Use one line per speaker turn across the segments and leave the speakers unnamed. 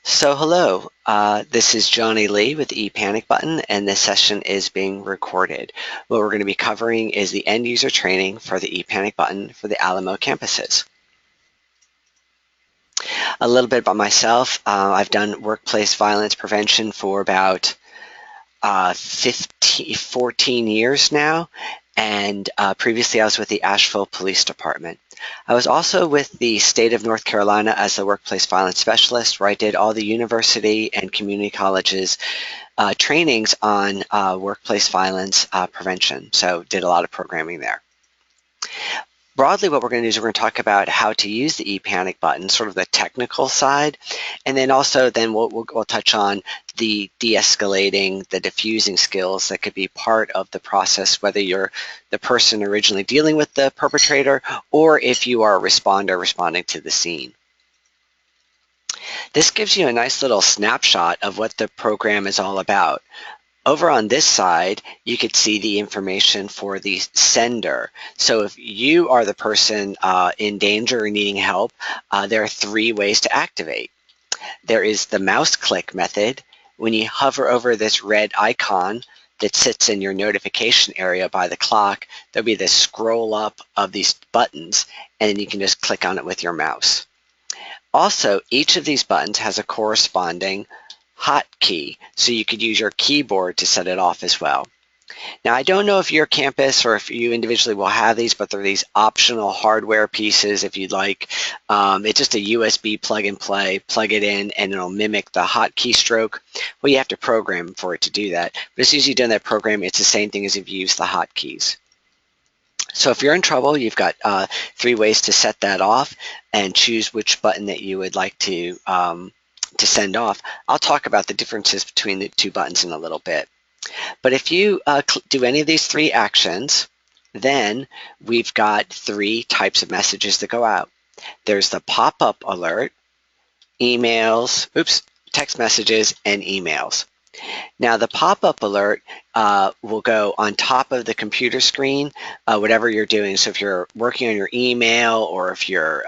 Hello, this is Johnny Lee with ePanicButton, and this session is being recorded. What we're going to be covering is the end user training for the ePanicButton for the Alamo campuses. A little bit about myself. I've done workplace violence prevention for about 14 years now, and previously I was with the Asheville Police Department. I was also with the state of North Carolina as the workplace violence specialist, where I did all the university and community colleges trainings on workplace violence prevention. So did a lot of programming there. Broadly, what we're going to do is we're going to talk about how to use the ePanicButton, sort of the technical side, and then also we'll touch on the de-escalating, the diffusing skills that could be part of the process, whether you're the person originally dealing with the perpetrator or if you are a responder responding to the scene. This gives you a nice little snapshot of what the program is all about. Over on this side, you could see the information for the sender. So if you are the person in danger or needing help, there are 3 ways to activate. There is the mouse click method. When you hover over this red icon that sits in your notification area by the clock, there'll be this scroll up of these buttons, and then you can just click on it with your mouse. Also, each of these buttons has a corresponding hotkey, so you could use your keyboard to set it off as well. Now, I don't know if your campus or if you individually will have these, but they're these optional hardware pieces if you'd like. It's just a USB plug and play, plug it in, and it'll mimic the hotkey stroke. Well, you have to program for it to do that. But as soon as you've done that program, it's the same thing as if you use the hotkeys. So if you're in trouble, you've got 3 ways to set that off and choose which button that you would like to send off. I'll talk about the differences between the 2 buttons in a little bit. But if you do any of these 3 actions, then we've got 3 types of messages that go out. There's the pop-up alert, emails, text messages, and emails. Now the pop-up alert will go on top of the computer screen, whatever you're doing. So if you're working on your email or if you're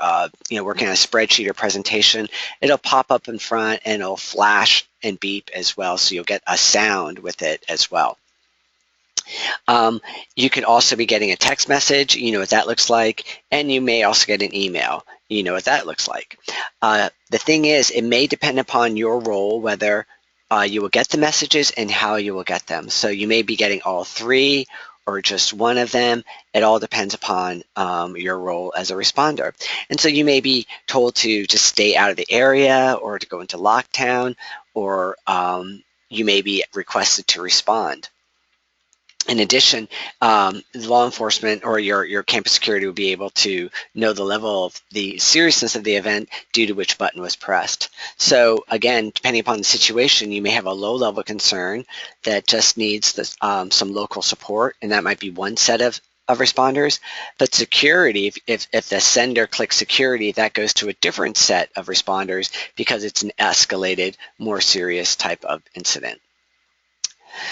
working on a spreadsheet or presentation, it'll pop up in front and it'll flash and beep as well. So you'll get a sound with it as well. You could also be getting a text message, you know what that looks like, and you may also get an email, you know what that looks like. The thing is, it may depend upon your role whether you will get the messages and how you will get them. So you may be getting all 3 or just one of them. It all depends upon your role as a responder. And so you may be told to just stay out of the area or to go into lockdown, or you may be requested to respond. In addition, law enforcement or your campus security will be able to know the level of the seriousness of the event due to which button was pressed. So again, depending upon the situation, you may have a low-level concern that just needs some local support, and that might be one set of responders. But security, if the sender clicks security, that goes to a different set of responders because it's an escalated, more serious type of incident.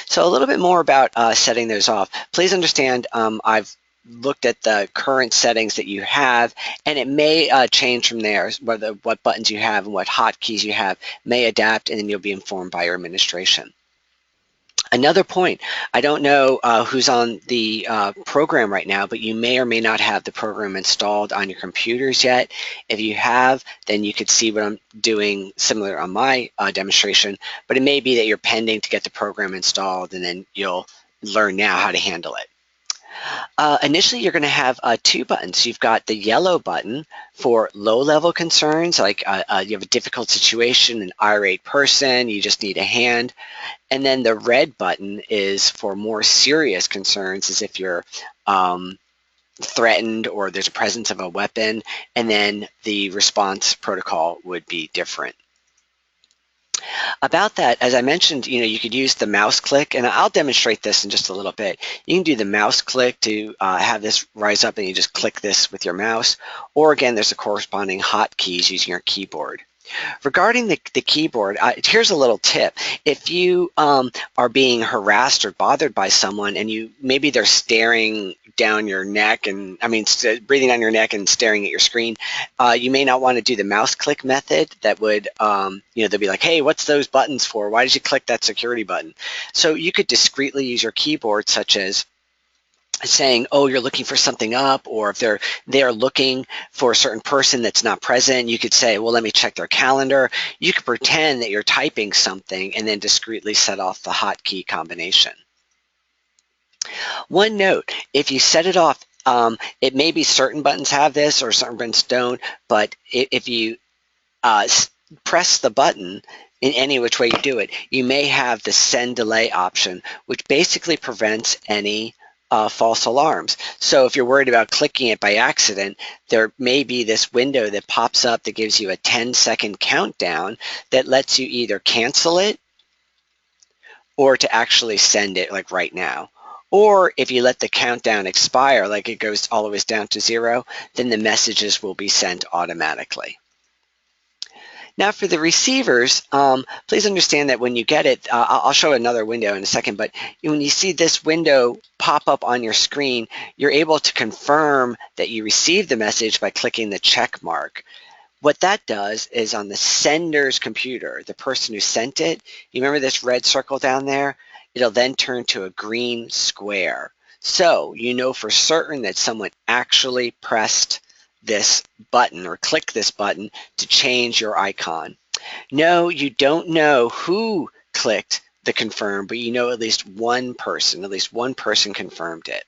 So a little bit more about setting those off. Please understand I've looked at the current settings that you have, and it may change from there. What buttons you have and what hotkeys you have may adapt, and then you'll be informed by your administration. Another point, I don't know who's on the program right now, but you may or may not have the program installed on your computers yet. If you have, then you could see what I'm doing similar on my demonstration, but it may be that you're pending to get the program installed, and then you'll learn now how to handle it. Initially, you're going to have 2 buttons. You've got the yellow button for low-level concerns, like you have a difficult situation, an irate person, you just need a hand. And then the red button is for more serious concerns, as if you're threatened or there's a presence of a weapon, and then the response protocol would be different. About that, as I mentioned, you could use the mouse click, and I'll demonstrate this in just a little bit. You can do the mouse click to have this rise up, and you just click this with your mouse. Or again, there's the corresponding hotkeys using your keyboard. Regarding the keyboard, here's a little tip. If you are being harassed or bothered by someone and maybe they're staring down your neck and breathing on your neck and staring at your screen, you may not want to do the mouse click method. That would they'll be like, hey, what's those buttons for? Why did you click that security button? So you could discreetly use your keyboard, such as saying, oh, you're looking for something up, or if they're looking for a certain person that's not present, you could say, well, let me check their calendar. You could pretend that you're typing something and then discreetly set off the hotkey combination. One note, if you set it off, it may be certain buttons have this or certain buttons don't, but if you press the button in any which way you do it, you may have the send delay option, which basically prevents any false alarms. So if you're worried about clicking it by accident, there may be this window that pops up that gives you a 10-second countdown that lets you either cancel it or to actually send it like right now. Or if you let the countdown expire, like it goes all the way down to 0, then the messages will be sent automatically. Now for the receivers, please understand that when you get it, I'll show another window in a second, but when you see this window pop up on your screen, you're able to confirm that you received the message by clicking the check mark. What that does is on the sender's computer, the person who sent it, you remember this red circle down there? It'll then turn to a green square. So you know for certain that someone actually pressed this button or click this button to change your icon. No, you don't know who clicked the confirm, but you know at least one person confirmed it.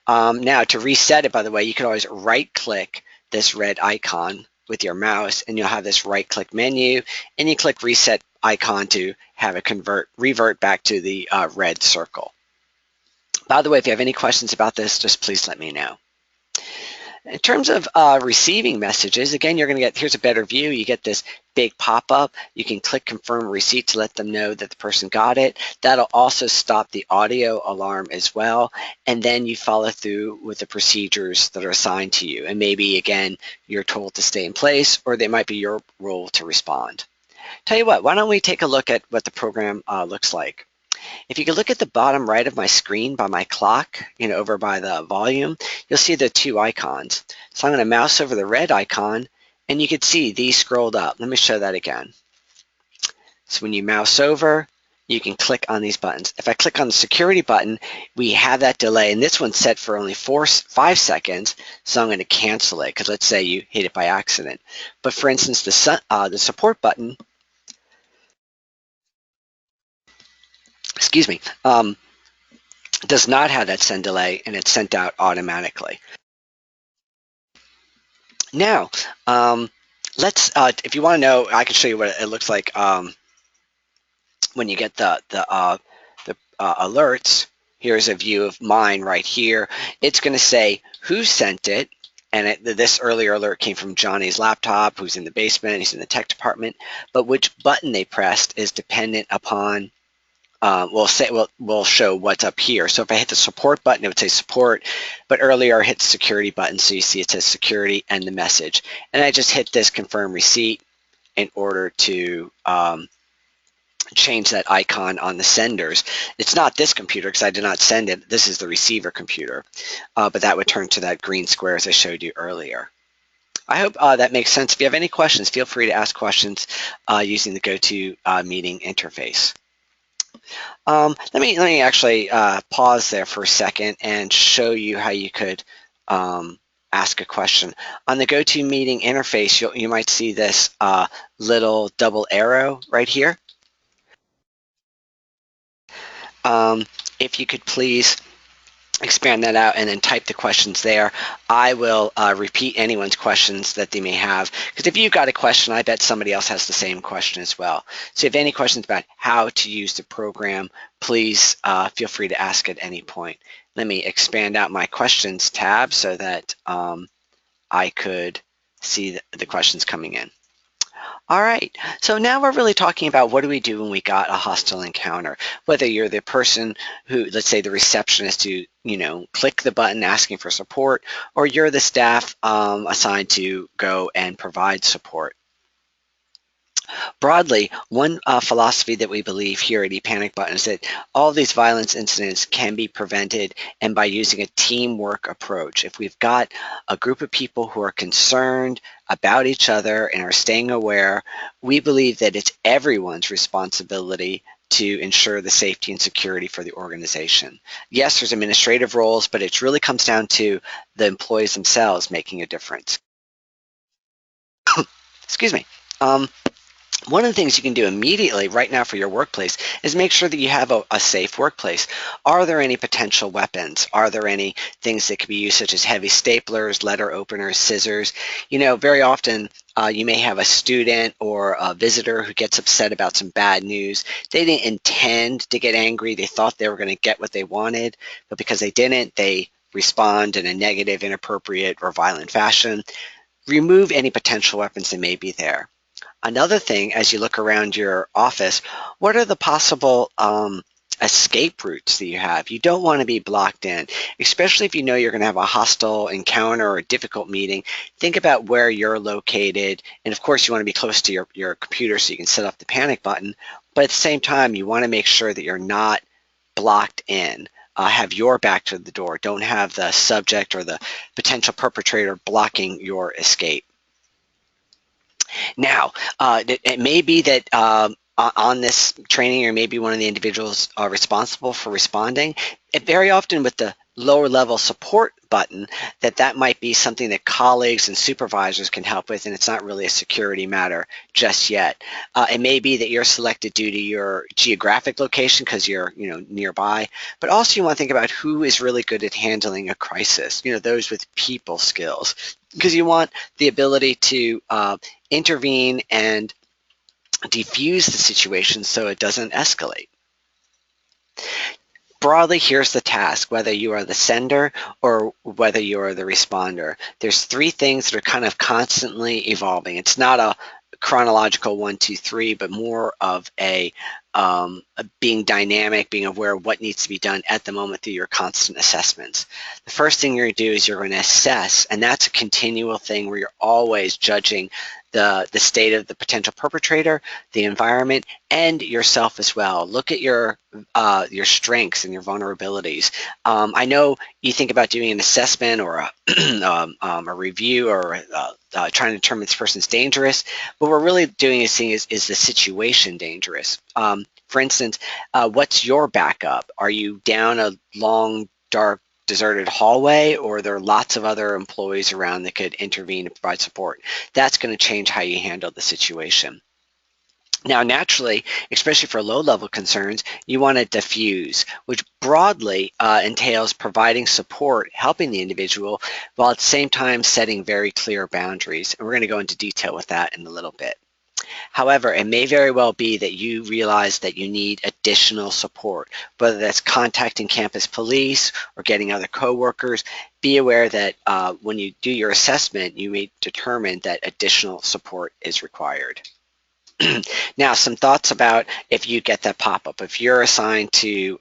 Now to reset it, by the way, you can always right click this red icon with your mouse and you'll have this right click menu and you click reset icon to have it revert back to the red circle. By the way, if you have any questions about this, just please let me know. In terms of receiving messages, again, you're going to get, here's a better view. You get this big pop-up. You can click confirm receipt to let them know that the person got it. That'll also stop the audio alarm as well. And then you follow through with the procedures that are assigned to you. And maybe, again, you're told to stay in place, or they might be your role to respond. Tell you what, why don't we take a look at what the program looks like. If you can look at the bottom right of my screen by my clock, over by the volume, you'll see the two icons. So I'm going to mouse over the red icon, and you can see these scrolled up. Let me show that again. So when you mouse over, you can click on these buttons. If I click on the security button, we have that delay, and this one's set for only 5 seconds, so I'm going to cancel it, because let's say you hit it by accident. But for instance, the support button, excuse me, does not have that send delay, and it's sent out automatically. Now, if you want to know, I can show you what it looks like when you get the alerts. Here's a view of mine right here. It's going to say who sent it, and this earlier alert came from Johnny's laptop, who's in the basement, he's in the tech department, but which button they pressed is dependent upon we'll show what's up here. So if I hit the support button, it would say support, but earlier I hit the security button, so you see it says security and the message. And I just hit this confirm receipt in order to change that icon on the senders. It's not this computer because I did not send it. This is the receiver computer, but that would turn to that green square as I showed you earlier. I hope that makes sense. If you have any questions, feel free to ask questions using the GoToMeeting interface. Let me actually pause there for a second and show you how you could ask a question. On the GoToMeeting interface, you might see this little double arrow right here. If you could please expand that out and then type the questions there. I will repeat anyone's questions that they may have, because if you've got a question, I bet somebody else has the same question as well. So if you have any questions about how to use the program, please feel free to ask at any point. Let me expand out my questions tab so that I could see the questions coming in. All right, so now we're really talking about what do we do when we got a hostile encounter, whether you're the person who, let's say the receptionist who, click the button asking for support, or you're the staff assigned to go and provide support. Broadly, one philosophy that we believe here at ePanicButton is that all these violence incidents can be prevented and by using a teamwork approach. If we've got a group of people who are concerned about each other and are staying aware, we believe that it's everyone's responsibility to ensure the safety and security for the organization. Yes, there's administrative roles, but it really comes down to the employees themselves making a difference. Excuse me. One of the things you can do immediately right now for your workplace is make sure that you have a safe workplace. Are there any potential weapons? Are there any things that could be used such as heavy staplers, letter openers, scissors? You know, very often you may have a student or a visitor who gets upset about some bad news. They didn't intend to get angry. They thought they were going to get what they wanted, but because they didn't, they respond in a negative, inappropriate, or violent fashion. Remove any potential weapons that may be there. Another thing, as you look around your office, what are the possible escape routes that you have? You don't want to be blocked in, especially if you know you're going to have a hostile encounter or a difficult meeting. Think about where you're located. And of course, you want to be close to your computer so you can set up the panic button. But at the same time, you want to make sure that you're not blocked in. Have your back to the door. Don't have the subject or the potential perpetrator blocking your escape. Now, it may be that on this training, or maybe one of the individuals responsible for responding. Very often with the lower level support button, that might be something that colleagues and supervisors can help with, and it's not really a security matter just yet. It may be that you're selected due to your geographic location because you're nearby, but also you want to think about who is really good at handling a crisis, those with people skills, because you want the ability to intervene and defuse the situation so it doesn't escalate. Broadly, here's the task, whether you are the sender or whether you are the responder. There's three things that are kind of constantly evolving. It's not a chronological 1, 2, 3, but more of a being dynamic, being aware of what needs to be done at the moment through your constant assessments. The first thing you're going to do is you're going to assess, and that's a continual thing where you're always judging the state of the potential perpetrator, the environment, and yourself as well. Look at your strengths and your vulnerabilities. I know you think about doing an assessment or a review or trying to determine this person's dangerous, but what we're really doing is seeing is the situation dangerous? For instance, what's your backup? Are you down a long, dark, deserted hallway, or are there lots of other employees around that could intervene and provide support? That's going to change how you handle the situation. Now, naturally, especially for low-level concerns, you want to diffuse, which broadly entails providing support, helping the individual, while at the same time setting very clear boundaries. And we're going to go into detail with that in a little bit. However, it may very well be that you realize that you need additional support, whether that's contacting campus police or getting other coworkers. Be aware that when you do your assessment, you may determine that additional support is required. Now, some thoughts about if you get that pop-up, if you're assigned to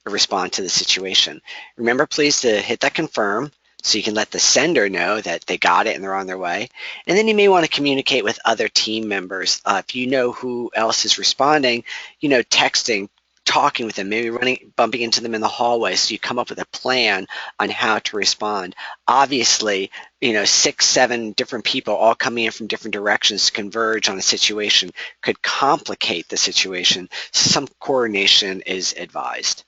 respond to the situation. Remember, please, to hit that confirm so you can let the sender know that they got it and they're on their way. And then you may want to communicate with other team members. If you know who else is responding, texting, talking with them, maybe bumping into them in the hallway so you come up with a plan on how to respond. Obviously, 6, 7 different people all coming in from different directions to converge on a situation could complicate the situation. So some coordination is advised.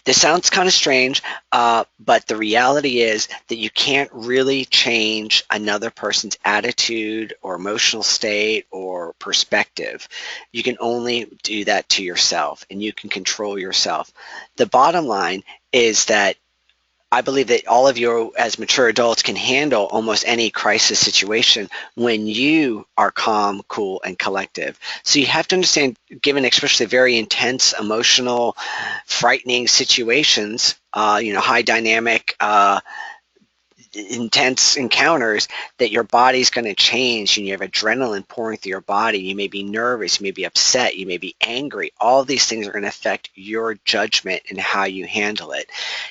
This sounds kind of strange, but the reality is that you can't really change another person's attitude or emotional state or perspective. You can only do that to yourself, and you can control yourself. The bottom line is that I believe that all of you as mature adults can handle almost any crisis situation when you are calm, cool, and collective. So you have to understand, given especially very intense, emotional, frightening situations, high dynamic, intense encounters, that your body's going to change and you have adrenaline pouring through your body. You may be nervous, you may be upset, you may be angry. All these things are going to affect your judgment and how you handle it.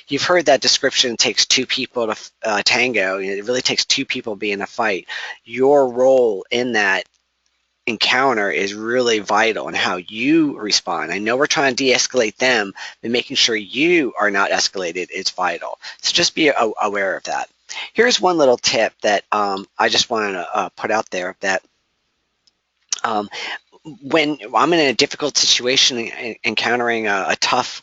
You've heard that description, it takes two people to tango. It really takes two people to be in a fight. Your role in that encounter is really vital in how you respond. I know we're trying to de-escalate them, but making sure you are not escalated is vital. So just be aware of that. Here's one little tip that I just wanted to put out there, that um, when I'm in a difficult situation, encountering a tough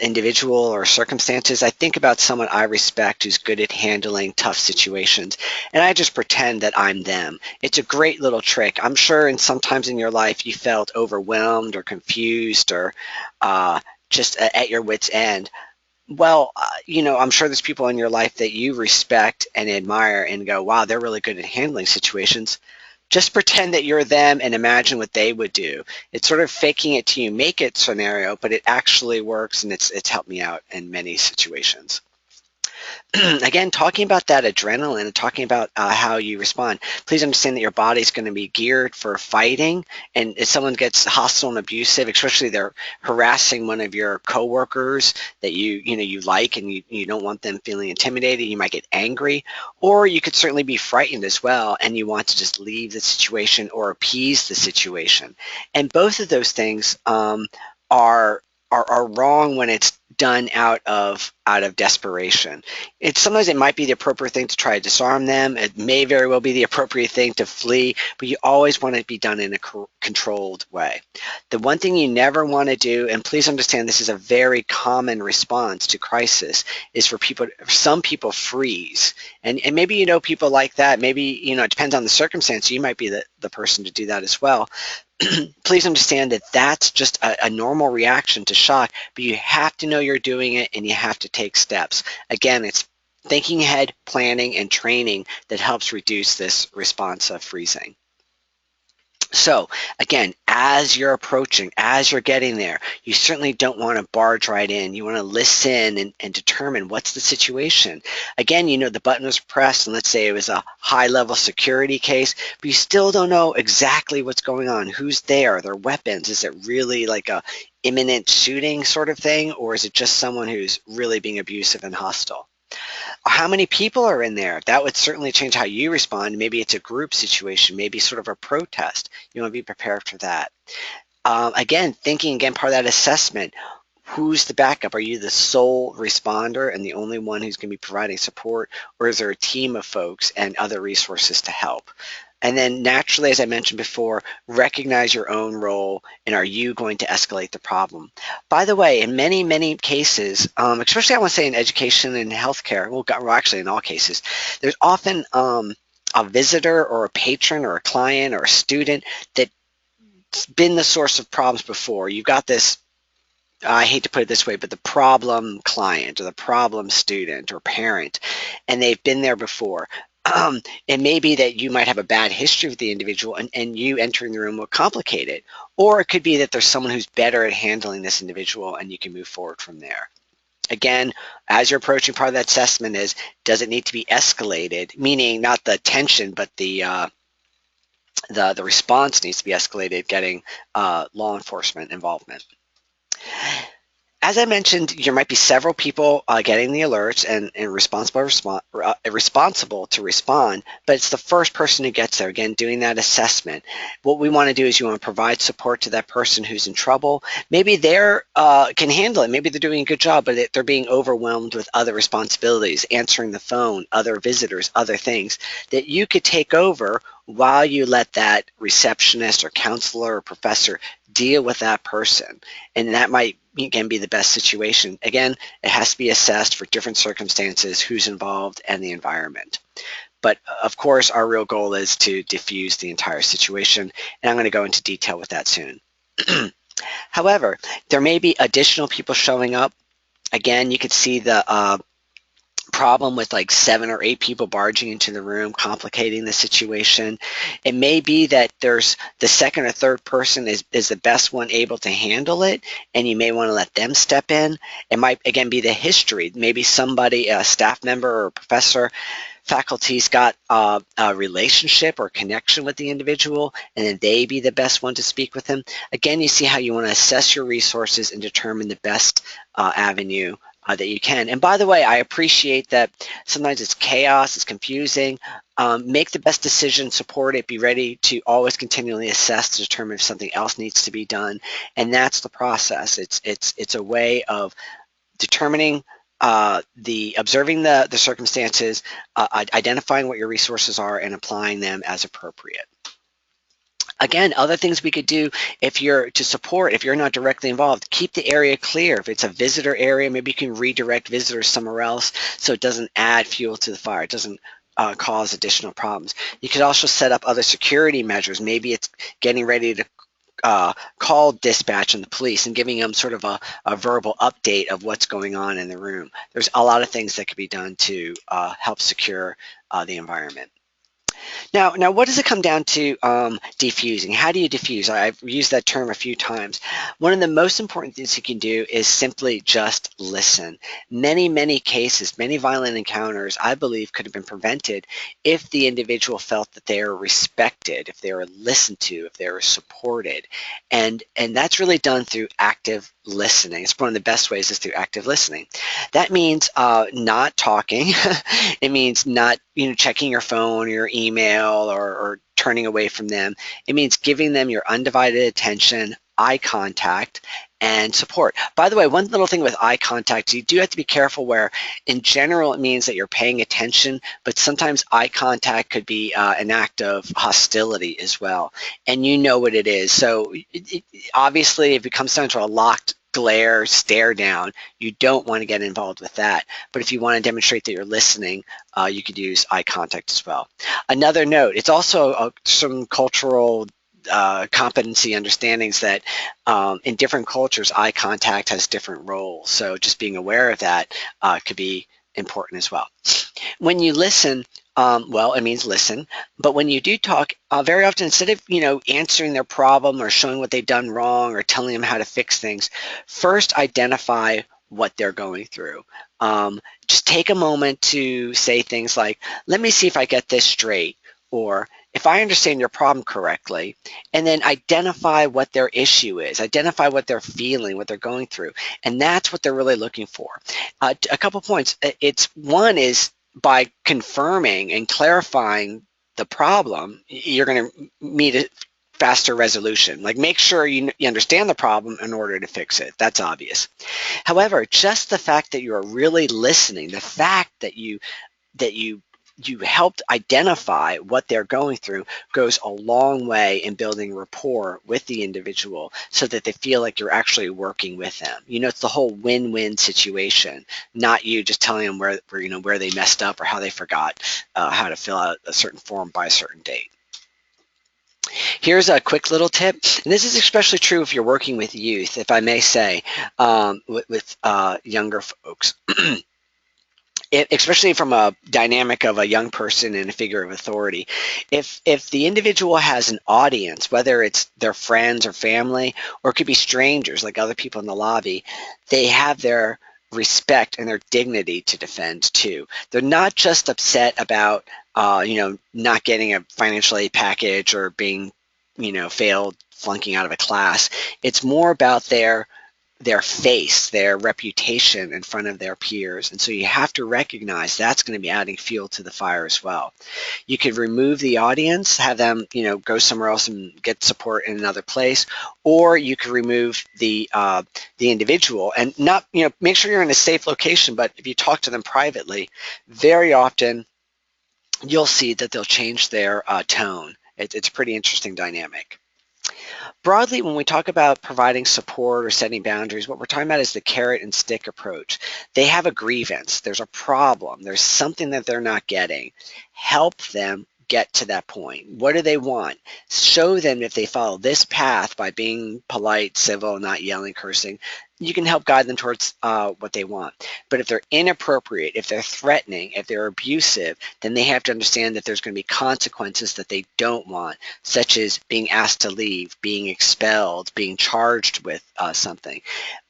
individual or circumstances, I think about someone I respect who's good at handling tough situations, and I just pretend that I'm them. It's a great little trick. I'm sure sometimes in your life you felt overwhelmed or confused or just at your wit's end. Well, I'm sure there's people in your life that you respect and admire and go, wow, they're really good at handling situations. Just pretend that you're them and imagine what they would do. It's sort of faking it till you make it scenario, but it actually works, and it's helped me out in many situations. Again, talking about that adrenaline and talking about how you respond, please understand that your body's going to be geared for fighting. And if someone gets hostile and abusive, especially they're harassing one of your coworkers that you like, and you don't want them feeling intimidated, you might get angry, or you could certainly be frightened as well, and you want to just leave the situation or appease the situation. And both of those things are wrong when it's done out of desperation. Sometimes it might be the appropriate thing to try to disarm them. It may very well be the appropriate thing to flee, but you always want it to be done in a controlled way. The one thing you never want to do, and please understand this is a very common response to crisis, is for some people freeze. And maybe you know people like that. Maybe, it depends on the circumstance. You might be the person to do that as well. Please understand that that's just a normal reaction to shock, but you have to know you're doing it, and you have to take steps. Again, it's thinking ahead, planning, and training that helps reduce this response of freezing. So again, as you're approaching, as you're getting there, you certainly don't want to barge right in. You want to listen and determine what's the situation. Again, the button was pressed, and let's say it was a high-level security case, but you still don't know exactly what's going on. Who's there? Are there weapons? Is it really like a imminent shooting sort of thing, or is it just someone who's really being abusive and hostile? How many people are in there? That would certainly change how you respond. Maybe it's a group situation, maybe sort of a protest. You want to be prepared for that. Again, part of that assessment, who's the backup? Are you the sole responder and the only one who's going to be providing support, or is there a team of folks and other resources to help? And then naturally, as I mentioned before, recognize your own role, and are you going to escalate the problem? By the way, in many, many cases, especially I want to say in education and healthcare, well, actually in all cases, there's often a visitor or a patron or a client or a student that's been the source of problems before. You've got this, I hate to put it this way, but the problem client or the problem student or parent, and they've been there before. It may be that you might have a bad history with the individual, and you entering the room will complicate it. Or it could be that there's someone who's better at handling this individual, and you can move forward from there. Again, as you're approaching, part of that assessment is, does it need to be escalated? Meaning not the tension, but the response needs to be escalated, getting law enforcement involvement. As I mentioned, there might be several people getting the alerts and responsible to respond, but it's the first person who gets there, again, doing that assessment. What we want to do is you want to provide support to that person who's in trouble. Maybe they can handle it. Maybe they're doing a good job, but they're being overwhelmed with other responsibilities, answering the phone, other visitors, other things that you could take over while you let that receptionist or counselor or professor deal with that person. And that might, again, be the best situation. Again, it has to be assessed for different circumstances, who's involved, and the environment. But of course, our real goal is to diffuse the entire situation, and I'm going to go into detail with that soon. However, there may be additional people showing up. Again, you could see the problem with like 7 or 8 people barging into the room, complicating the situation. It may be that there's the second or third person is the best one able to handle it, and you may want to let them step in. It might, again, be the history. Maybe somebody, a staff member or a professor, faculty's got a relationship or connection with the individual, and then they be the best one to speak with them. Again, you see how you want to assess your resources and determine the best avenue that you can. And by the way, I appreciate that sometimes it's chaos, it's confusing. Make the best decision, support it, be ready to always continually assess to determine if something else needs to be done. And that's the process. It's a way of determining observing the circumstances, identifying what your resources are, and applying them as appropriate. Again, other things we could do if you're not directly involved, keep the area clear. If it's a visitor area, maybe you can redirect visitors somewhere else so it doesn't add fuel to the fire. It doesn't cause additional problems. You could also set up other security measures. Maybe it's getting ready to call dispatch and the police and giving them sort of a verbal update of what's going on in the room. There's a lot of things that could be done to help secure the environment. Now, what does it come down to defusing? How do you diffuse? I've used that term a few times. One of the most important things you can do is simply just listen. Many cases, many violent encounters, I believe, could have been prevented if the individual felt that they are respected, if they were listened to, if they were supported. And that's really done through active listening. It's one of the best ways is through active listening. That means not talking. It means not checking your phone or your email or turning away from them. It means giving them your undivided attention, eye contact, and support. By the way, one little thing with eye contact, you do have to be careful where in general it means that you're paying attention, but sometimes eye contact could be an act of hostility as well. And you know what it is. So obviously if it comes down to a locked glare, stare down, you don't want to get involved with that. But if you want to demonstrate that you're listening, you could use eye contact as well. Another note, it's also some cultural competency understandings that in different cultures, eye contact has different roles. So just being aware of that could be important as well. When you listen, well, it means listen, but when you do talk, very often instead of answering their problem or showing what they've done wrong or telling them how to fix things, first identify what they're going through. Just take a moment to say things like, let me see if I get this straight, or if I understand your problem correctly, and then identify what their issue is, identify what they're feeling, what they're going through, and that's what they're really looking for. A couple points. One is by confirming and clarifying the problem, you're going to meet a faster resolution. Like make sure you understand the problem in order to fix it. That's obvious. However, just the fact that you're really listening, the fact that you helped identify what they're going through goes a long way in building rapport with the individual so that they feel like you're actually working with them. It's the whole win-win situation, not you just telling them where they messed up or how they forgot how to fill out a certain form by a certain date. Here's a quick little tip, and this is especially true if you're working with youth, if I may say, with younger folks. Especially from a dynamic of a young person and a figure of authority. If the individual has an audience, whether it's their friends or family, or it could be strangers like other people in the lobby, they have their respect and their dignity to defend too. They're not just upset about not getting a financial aid package or being failed, flunking out of a class. It's more about their face, their reputation in front of their peers. And so you have to recognize that's going to be adding fuel to the fire as well. You could remove the audience, have them, go somewhere else and get support in another place, or you could remove the individual and not, make sure you're in a safe location. But if you talk to them privately, very often you'll see that they'll change their tone. It's a pretty interesting dynamic. Broadly, when we talk about providing support or setting boundaries, what we're talking about is the carrot and stick approach. They have a grievance. There's a problem. There's something that they're not getting. Help them get to that point. What do they want? Show them if they follow this path by being polite, civil, not yelling, cursing, you can help guide them towards what they want. But if they're inappropriate, if they're threatening, if they're abusive, then they have to understand that there's going to be consequences that they don't want, such as being asked to leave, being expelled, being charged with something.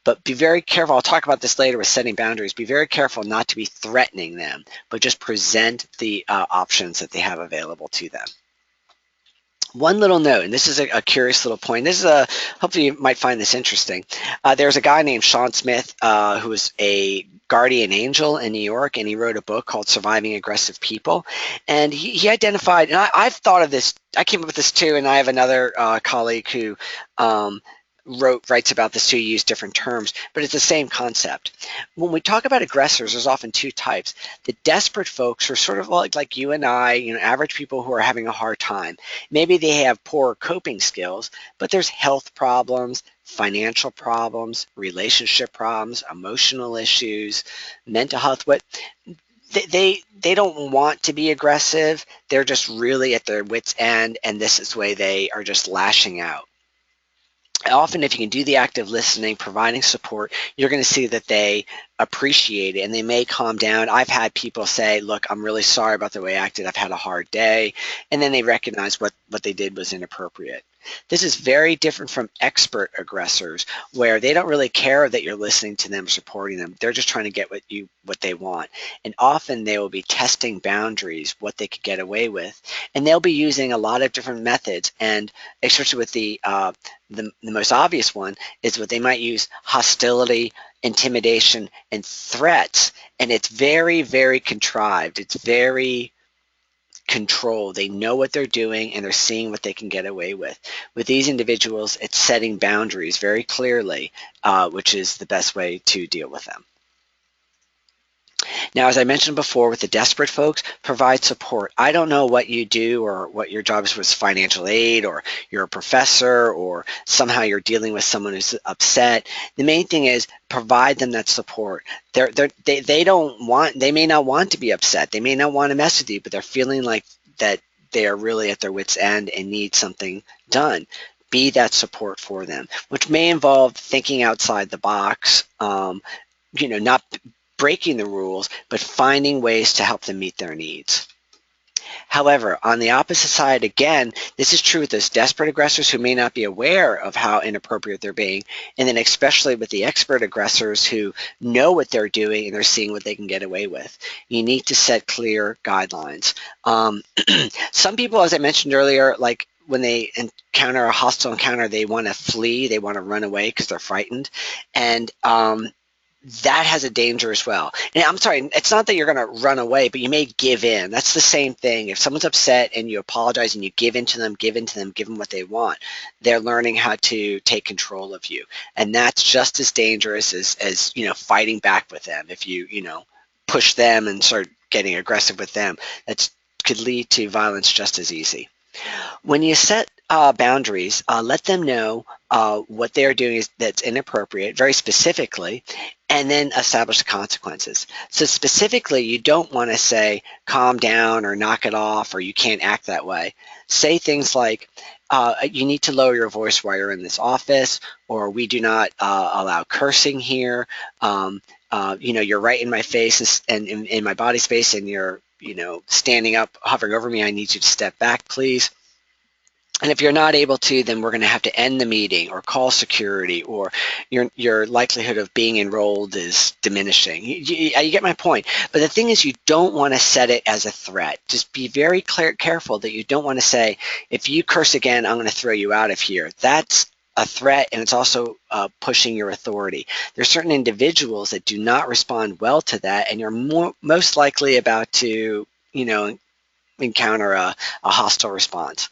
But be very careful. I'll talk about this later with setting boundaries. Be very careful not to be threatening them, but just present the options that they have available to them. One little note, and this is a curious little point. This is hopefully you might find this interesting. There's a guy named Sean Smith who is a guardian angel in New York, and he wrote a book called Surviving Aggressive People. And he identified, and I've thought of this, I came up with this too, and I have another colleague who um, writes about this too, use different terms, but it's the same concept. When we talk about aggressors, there's often two types. The desperate folks are sort of like you and I, average people who are having a hard time. Maybe they have poor coping skills, but there's health problems, financial problems, relationship problems, emotional issues, mental health. What they don't want to be aggressive. They're just really at their wits' end, and this is the way they are just lashing out. Often, if you can do the active listening, providing support, you're going to see that they appreciate it and they may calm down. I've had people say, look, I'm really sorry about the way I acted. I've had a hard day. And then they recognize what they did was inappropriate. This is very different from expert aggressors, where they don't really care that you're listening to them, supporting them. They're just trying to get what they want. And often they will be testing boundaries, what they could get away with. And they'll be using a lot of different methods. And especially with the most obvious one is what they might use: hostility, intimidation, and threats. And it's very, very contrived. It's very controlled. They know what they're doing and they're seeing what they can get away with. With these individuals, it's setting boundaries very clearly, which is the best way to deal with them. Now, as I mentioned before, with the desperate folks, provide support. I don't know what you do or what your job is with financial aid, or you're a professor, or somehow you're dealing with someone who's upset. The main thing is provide them that support. They may not want to be upset. They may not want to mess with you, but they're feeling like that they are really at their wits' end and need something done. Be that support for them, which may involve thinking outside the box, not breaking the rules, but finding ways to help them meet their needs. However, on the opposite side, again, this is true with those desperate aggressors who may not be aware of how inappropriate they're being, and then especially with the expert aggressors who know what they're doing and they're seeing what they can get away with. You need to set clear guidelines. Some people, as I mentioned earlier, like when they encounter a hostile encounter, they want to flee, they want to run away because they're frightened, and that has a danger as well. And I'm sorry, it's not that you're going to run away, but you may give in. That's the same thing. If someone's upset and you apologize and you give in to them, give them what they want, they're learning how to take control of you. And that's just as dangerous as fighting back with them. If you push them and start getting aggressive with them, that could lead to violence just as easy. When you set boundaries, let them know what they're doing that's inappropriate, very specifically, and then establish the consequences. So specifically, you don't want to say, calm down or knock it off or you can't act that way. Say things like, you need to lower your voice while you're in this office, or we do not allow cursing here. You're right in my face and in my body space, and you're standing up, hovering over me. I need you to step back, please. And if you're not able to, then we're going to have to end the meeting or call security, or your likelihood of being enrolled is diminishing. You get my point. But the thing is, you don't want to set it as a threat. Just be very careful that you don't want to say, if you curse again, I'm going to throw you out of here. That's a threat, and it's also pushing your authority. There's certain individuals that do not respond well to that, and you're most likely about to, encounter a hostile response.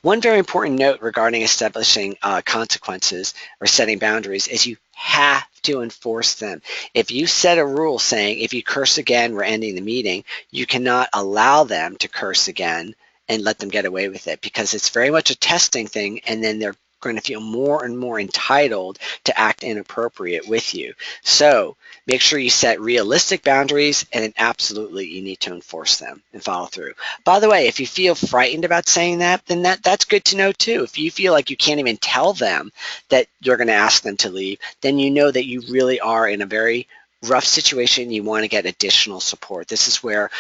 One very important note regarding establishing consequences or setting boundaries is you have to enforce them. If you set a rule saying, if you curse again, we're ending the meeting, you cannot allow them to curse again and let them get away with it, because it's very much a testing thing, and then they're going to feel more and more entitled to act inappropriate with you. So make sure you set realistic boundaries, and then absolutely you need to enforce them and follow through. By the way, if you feel frightened about saying that, then that's good to know too. If you feel like you can't even tell them that you're going to ask them to leave, then you know that you really are in a very rough situation. You want to get additional support. This is where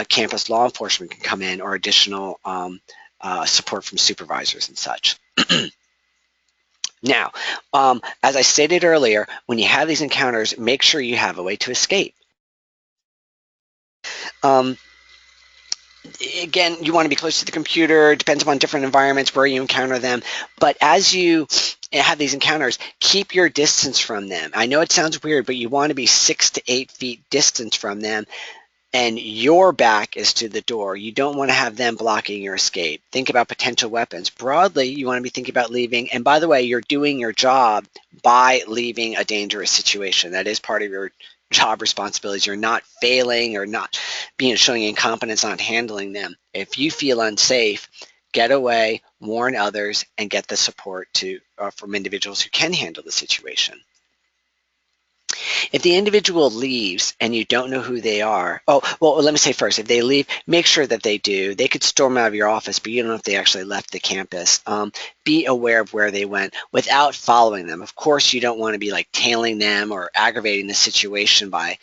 campus law enforcement can come in, or additional support from supervisors and such. Now, as I stated earlier, when you have these encounters, make sure you have a way to escape. again, you want to be close to the computer. It depends upon different environments where you encounter them. But as you have these encounters, keep your distance from them. I know it sounds weird, but you want to be 6 to 8 feet distance from them, and your back is to the door. You don't want to have them blocking your escape. Think about potential weapons. Broadly, you want to be thinking about leaving. And by the way, you're doing your job by leaving a dangerous situation. That is part of your job responsibilities. You're not failing or not showing incompetence on handling them. If you feel unsafe, get away, warn others, and get the support from individuals who can handle the situation. If the individual leaves and you don't know who they are, oh, well, let me say first, if they leave, make sure that they do. They could storm out of your office, but you don't know if they actually left the campus. Be aware of where they went without following them. Of course, you don't want to be like tailing them or aggravating the situation by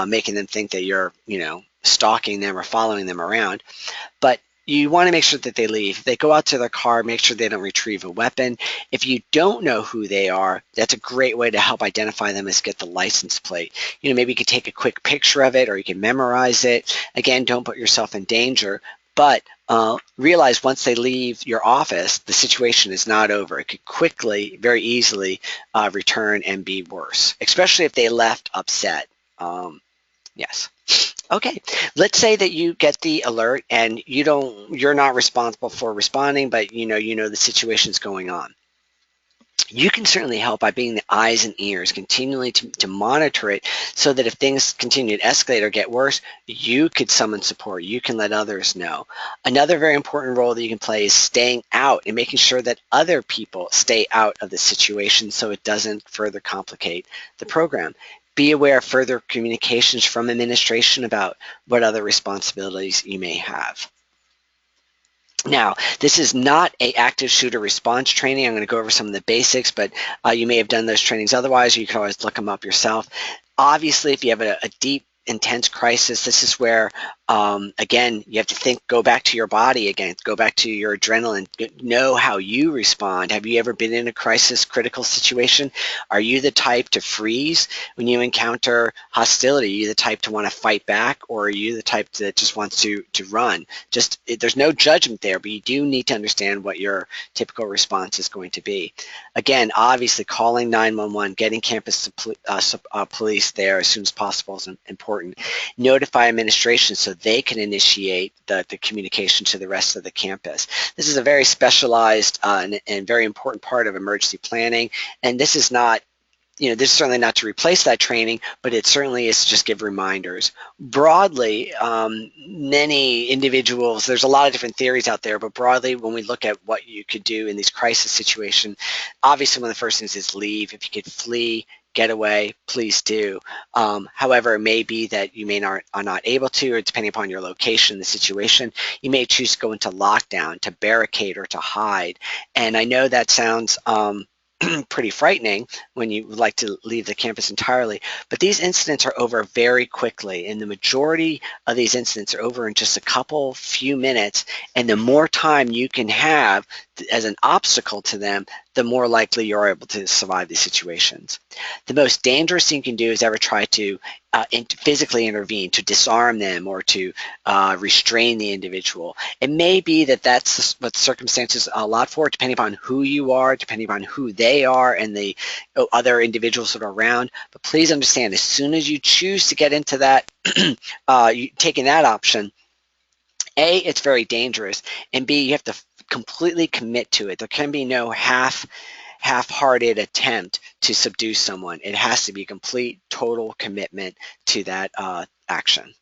making them think that you're, stalking them or following them around. But you want to make sure that they leave. If they go out to their car, make sure they don't retrieve a weapon. If you don't know who they are, that's a great way to help identify them is get the license plate. Maybe you could take a quick picture of it or you can memorize it. Again, don't put yourself in danger, but realize once they leave your office, the situation is not over. It could quickly, very easily return and be worse, especially if they left upset. Yes. Okay, let's say that you get the alert and you're not responsible for responding, but you know the situation's going on. You can certainly help by being the eyes and ears, continually to monitor it so that if things continue to escalate or get worse, you could summon support. You can let others know. Another very important role that you can play is staying out and making sure that other people stay out of the situation so it doesn't further complicate the program. Be aware of further communications from administration about what other responsibilities you may have. Now, this is not an active shooter response training. I'm going to go over some of the basics, but you may have done those trainings otherwise, or you can always look them up yourself. Obviously, if you have a deep, intense crisis, this is where, again, you have to go back to your body again, go back to your adrenaline, know how you respond. Have you ever been in a crisis, critical situation? Are you the type to freeze when you encounter hostility? Are you the type to want to fight back, or are you the type that just wants to run? There's no judgment there, but you do need to understand what your typical response is going to be. Again, obviously, calling 911, getting campus police there as soon as possible is important. Notify administration so they can initiate the communication to the rest of the campus. This is a very specialized and very important part of emergency planning, and this is not this is certainly not to replace that training, but it certainly is to just give reminders. Broadly, many individuals, there's a lot of different theories out there, but broadly, when we look at what you could do in these crisis situations, obviously one of the first things is leave. If you could flee, get away, please do. However, it may be that you are not able to, or depending upon your location, the situation, you may choose to go into lockdown, to barricade, or to hide. And I know that sounds pretty frightening when you would like to leave the campus entirely, but these incidents are over very quickly, and the majority of these incidents are over in just a few minutes, and the more time you can have as an obstacle to them, the more likely you're able to survive these situations. The most dangerous thing you can do is ever try to physically intervene, to disarm them or to restrain the individual. It may be that that's what the circumstances allow for, depending upon who you are, depending upon who they are and the other individuals that are around. But please understand, as soon as you choose to get into that, taking that option, A, it's very dangerous, and B, you have to completely commit to it. There can be no half-hearted attempt to subdue someone. It has to be complete, total commitment to that action.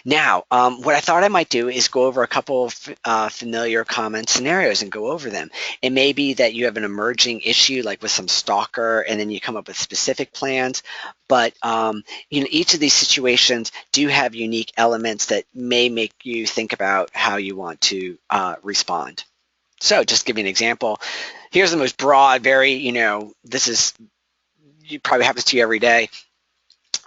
Now, what I thought I might do is go over a couple of familiar common scenarios and go over them. It may be that you have an emerging issue like with some stalker and then you come up with specific plans, but each of these situations do have unique elements that may make you think about how you want to respond. So just to give you an example, here's the most broad, this probably happens to you every day.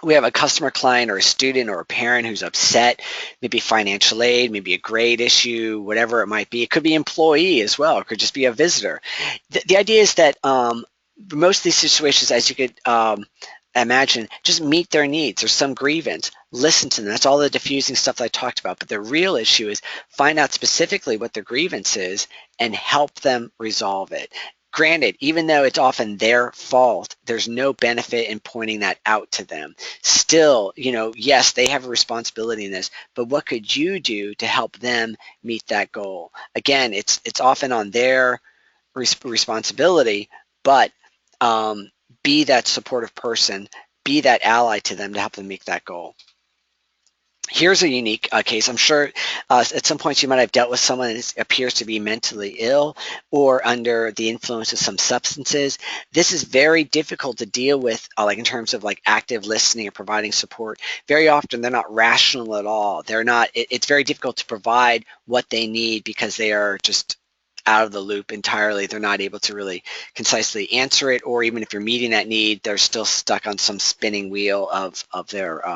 We have a customer, client, or a student or a parent who's upset, maybe financial aid, maybe a grade issue, whatever it might be. It could be employee as well. It could just be a visitor. The idea is that most of these situations, as you could imagine, just meet their needs. There's some grievance. Listen to them. That's all the diffusing stuff that I talked about. But the real issue is find out specifically what their grievance is and help them resolve it. Granted, even though it's often their fault, there's no benefit in pointing that out to them. Still, yes, they have a responsibility in this, but what could you do to help them meet that goal? Again, it's often on their responsibility, but um, be that supportive person, be that ally to them to help them make that goal. Here's a unique case. I'm sure at some point you might have dealt with someone that appears to be mentally ill or under the influence of some substances. This is very difficult to deal with, like in terms of like active listening or providing support. Very often they're not rational at all. They're not. It's very difficult to provide what they need because they are just out of the loop entirely. They're not able to really concisely answer it, or even if you're meeting that need, they're still stuck on some spinning wheel of their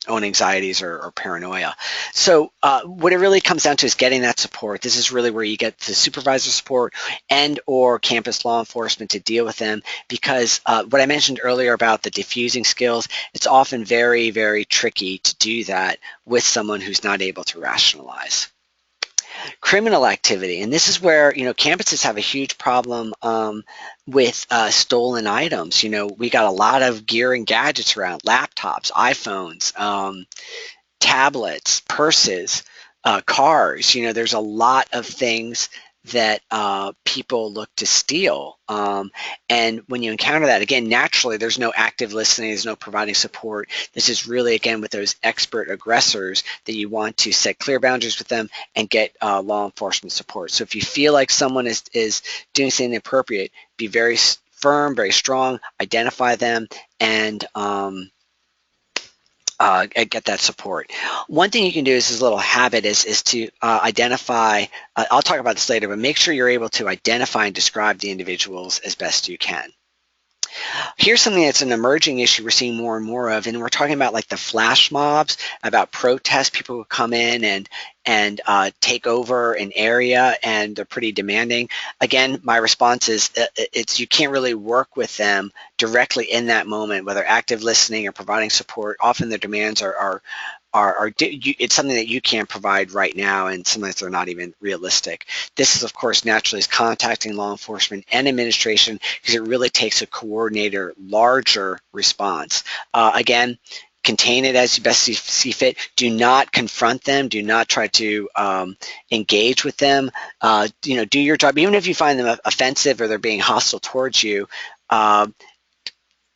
own anxieties or paranoia. So what it really comes down to is getting that support. This is really where you get the supervisor support and or campus law enforcement to deal with them, because what I mentioned earlier about the diffusing skills, it's often very, very tricky to do that with someone who's not able to rationalize. Criminal activity, and this is where campuses have a huge problem with stolen items. We got a lot of gear and gadgets around: laptops, iPhones, tablets, purses, cars. There's a lot of things that people look to steal. And when you encounter that, again, naturally, there's no active listening, there's no providing support. This is really, again, with those expert aggressors that you want to set clear boundaries with them and get law enforcement support. So if you feel like someone is doing something inappropriate, be very firm, very strong, identify them, and get that support. One thing you can do is this little habit is to identify, I'll talk about this later, but make sure you're able to identify and describe the individuals as best you can. Here's something that's an emerging issue we're seeing more and more of, and we're talking about like the flash mobs, about protests. People who come in and take over an area, and they're pretty demanding. Again, my response is it's you can't really work with them directly in that moment, whether active listening or providing support. Often their demands it's something that you can't provide right now, and sometimes they're not even realistic. This is, of course, naturally is contacting law enforcement and administration, because it really takes a coordinator, larger response. Again, contain it as you best see fit. Do not confront them. Do not try to engage with them. Do your job, even if you find them offensive or they're being hostile towards you.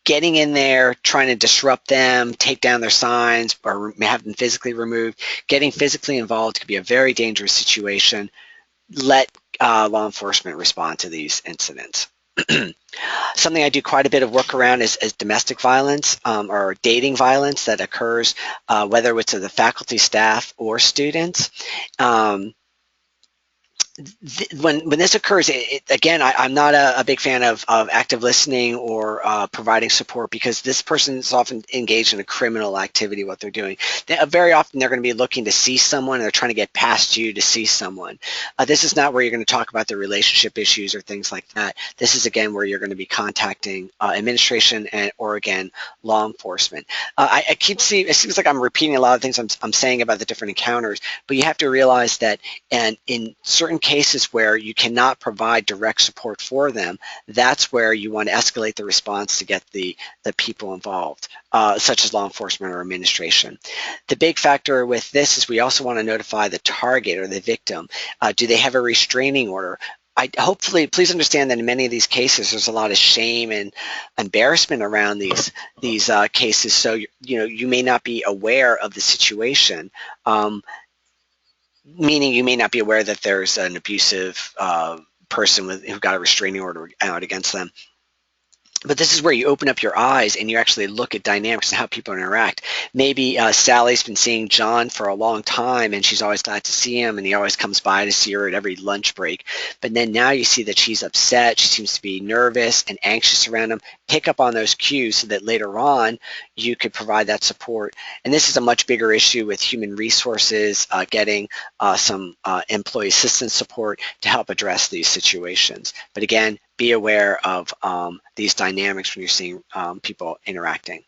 Getting in there, trying to disrupt them, take down their signs, or have them physically removed, getting physically involved could be a very dangerous situation. Let law enforcement respond to these incidents. Something I do quite a bit of work around is domestic violence or dating violence that occurs, whether it's to the faculty, staff, or students. When this occurs, again, I'm not a big fan of active listening or providing support, because this person is often engaged in a criminal activity, what they're doing. Very often they're going to be looking to see someone, and they're trying to get past you to see someone. This is not where you're going to talk about the relationship issues or things like that. This is, again, where you're going to be contacting administration or, again, law enforcement. I keep seeing, it seems like I'm repeating a lot of things I'm saying about the different encounters, but you have to realize that, and in certain cases where you cannot provide direct support for them, that's where you want to escalate the response to get the people involved, such as law enforcement or administration. The big factor with this is we also want to notify the target or the victim. Do they have a restraining order? Hopefully, please understand that in many of these cases, there's a lot of shame and embarrassment around these cases. So you may not be aware of the situation. Meaning you may not be aware that there's an abusive person who got a restraining order out against them. But this is where you open up your eyes and you actually look at dynamics and how people interact. Maybe Sally's been seeing John for a long time, and she's always glad to see him, and he always comes by to see her at every lunch break. But then now you see that she's upset. She seems to be nervous and anxious around him. Pick up on those cues so that later on you could provide that support. And this is a much bigger issue with human resources, getting some employee assistance support to help address these situations. But again, be aware of these dynamics when you're seeing people interacting.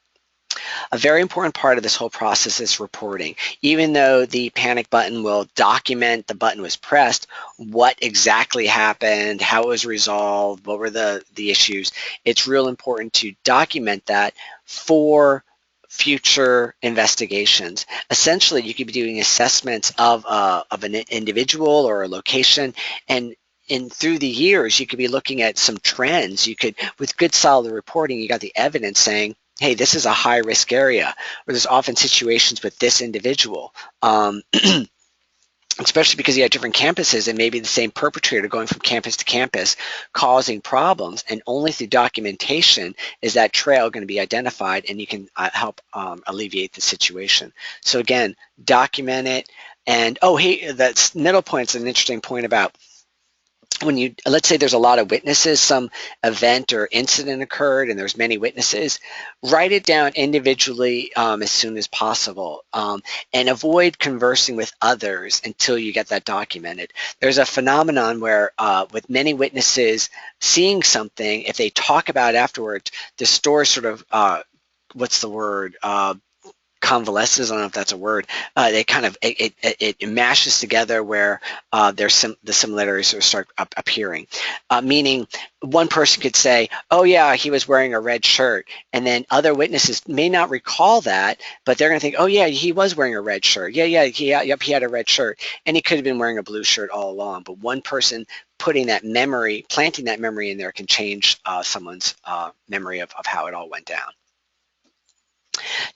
A very important part of this whole process is reporting. Even though the panic button will document the button was pressed, what exactly happened, how it was resolved, what were the issues, it's real important to document that for future investigations. Essentially, you could be doing assessments of an individual or a location, and through the years, you could be looking at some trends. You could, with good solid reporting, you got the evidence saying, hey, this is a high risk area, or there's often situations with this individual. Especially because you have different campuses and maybe the same perpetrator going from campus to campus causing problems, and only through documentation is that trail going to be identified, and you can help alleviate the situation. So again, document it. And oh, hey, that middle point's an interesting point about when you, let's say there's a lot of witnesses, some event or incident occurred and there's many witnesses, write it down individually as soon as possible, and avoid conversing with others until you get that documented. There's a phenomenon where with many witnesses seeing something, if they talk about it afterwards, the story sort of, what's the word, convalesces, I don't know if that's a word, they kind of, it mashes together where the similarities start appearing. Meaning one person could say, oh yeah, he was wearing a red shirt, and then other witnesses may not recall that, but they're going to think, oh yeah, he was wearing a red shirt. Yep, he had a red shirt, and he could have been wearing a blue shirt all along. But one person putting that memory, planting that memory in there can change someone's memory of how it all went down.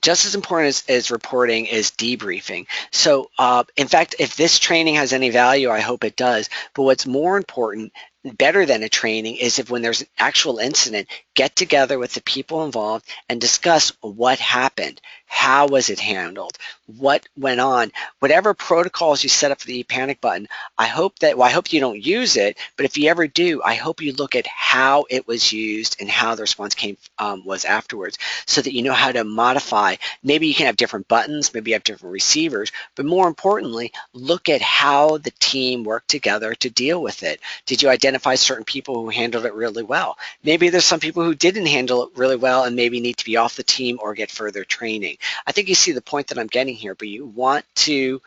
Just as important as reporting is debriefing. So in fact, if this training has any value, I hope it does. But what's more important, better than a training, is if when there's an actual incident, get together with the people involved and discuss what happened. How was it handled? What went on? Whatever protocols you set up for the ePanic button, I hope that, well, I hope you don't use it, but if you ever do, I hope you look at how it was used and how the response was afterwards, so that you know how to modify. Maybe you can have different buttons, maybe you have different receivers, but more importantly, look at how the team worked together to deal with it. Did you identify certain people who handled it really well? Maybe there's some people who didn't handle it really well and maybe need to be off the team or get further training. I think you see the point that I'm getting here, but you want to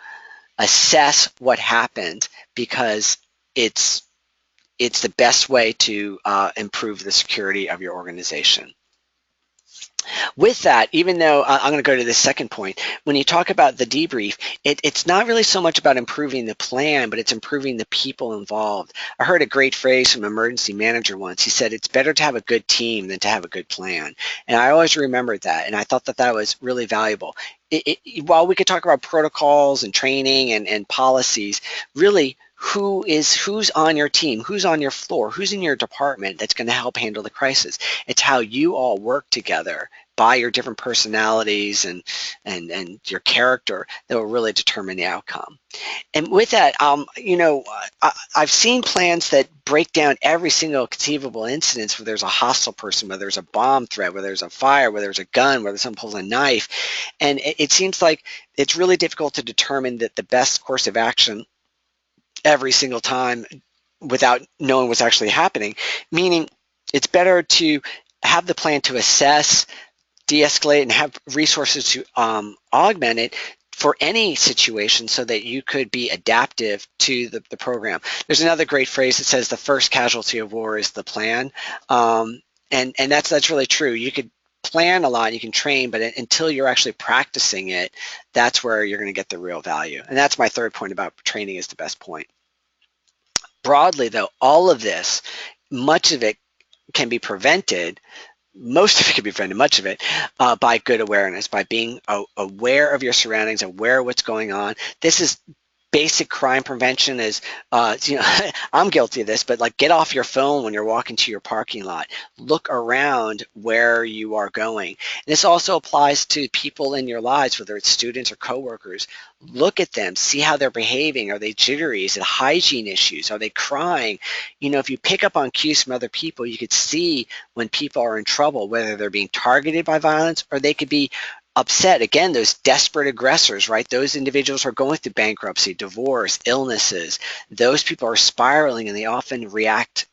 assess what happened, because it's the best way to improve the security of your organization. With that, even though I'm going to go to the second point, when you talk about the debrief, it's not really so much about improving the plan, but it's improving the people involved. I heard a great phrase from an emergency manager once. He said, it's better to have a good team than to have a good plan. And I always remembered that, and I thought that that was really valuable. While we could talk about protocols and training and policies, really, who's on your team, who's on your floor, who's in your department that's going to help handle the crisis. It's how you all work together by your different personalities and your character that will really determine the outcome. And with that, I've seen plans that break down every single conceivable incident where there's a hostile person, whether there's a bomb threat, whether there's a fire, whether there's a gun, whether someone pulls a knife. And it seems like it's really difficult to determine that the best course of action every single time without knowing what's actually happening, meaning it's better to have the plan to assess, de-escalate, and have resources to augment it for any situation so that you could be adaptive to the program. There's another great phrase that says the first casualty of war is the plan. And that's really true. You could plan a lot, you can train, but until you're actually practicing it, that's where you're going to get the real value. And that's my third point about training is the best point. Broadly, though, all of this, much of it can be prevented. Most of it can be prevented, much of it, by good awareness, by being aware of your surroundings, aware of what's going on. This is basic crime prevention. Is I'm guilty of this, but like, get off your phone when you're walking to your parking lot. Look around where you are going. And this also applies to people in your lives, whether it's students or coworkers. Look at them, see how they're behaving. Are they jittery? Is it hygiene issues? Are they crying? If you pick up on cues from other people, you could see when people are in trouble, whether they're being targeted by violence or they could be upset. Again, those desperate aggressors, right? Those individuals are going through bankruptcy, divorce, illnesses. Those people are spiraling, and they often react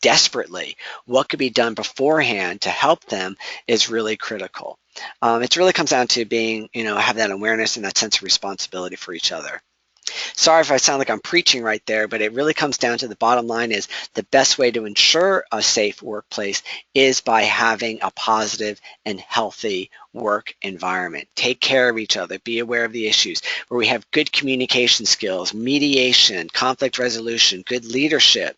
desperately, what could be done beforehand to help them is really critical. It really comes down to being, have that awareness and that sense of responsibility for each other. Sorry if I sound like I'm preaching right there, but it really comes down to the bottom line is the best way to ensure a safe workplace is by having a positive and healthy work environment. Take care of each other, be aware of the issues, where we have good communication skills, mediation, conflict resolution, good leadership.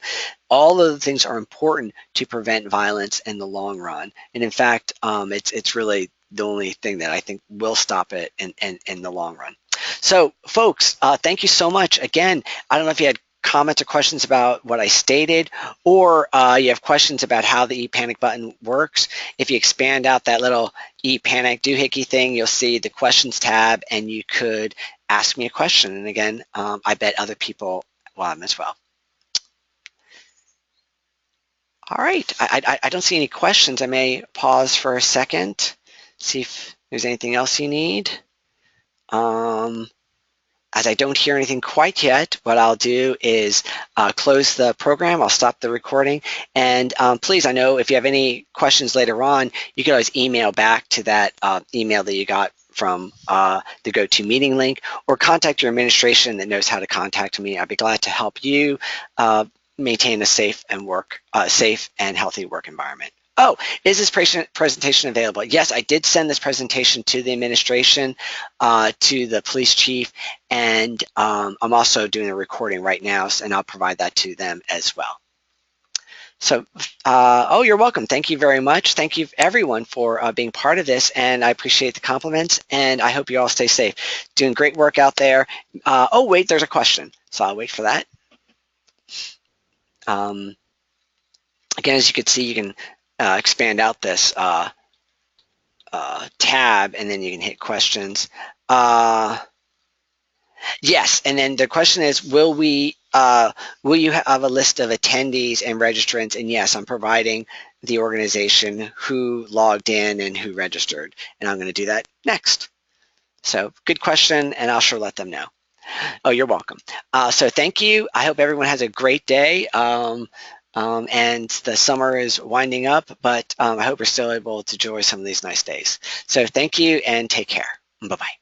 All of the things are important to prevent violence in the long run. And in fact, it's really the only thing that I think will stop it in the long run. So folks, thank you so much. Again, I don't know if you had comments or questions about what I stated, or you have questions about how the ePanic button works. If you expand out that little ePanic doohickey thing, you'll see the questions tab, and you could ask me a question. And again, I bet other people will as well. All right, I don't see any questions. I may pause for a second, see if there's anything else you need. As I don't hear anything quite yet, what I'll do is close the program. I'll stop the recording. And please, I know if you have any questions later on, you can always email back to that email that you got from the GoToMeeting link, or contact your administration that knows how to contact me. I'd be glad to help you maintain a safe and healthy work environment. Oh, is this presentation available? Yes, I did send this presentation to the administration, to the police chief, and I'm also doing a recording right now, and I'll provide that to them as well. So, oh, you're welcome. Thank you very much. Thank you, everyone, for being part of this, and I appreciate the compliments, and I hope you all stay safe. Doing great work out there. Oh, wait, there's a question, so I'll wait for that. Again, as you can see, you can expand out this tab, and then you can hit questions. Yes, and then the question is, will you have a list of attendees and registrants? And yes, I'm providing the organization who logged in and who registered, and I'm going to do that next. So good question, and I'll sure let them know. Oh, you're welcome. So thank you. I hope everyone has a great day. And the summer is winding up, but I hope you're still able to enjoy some of these nice days. So thank you, and take care. Bye-bye.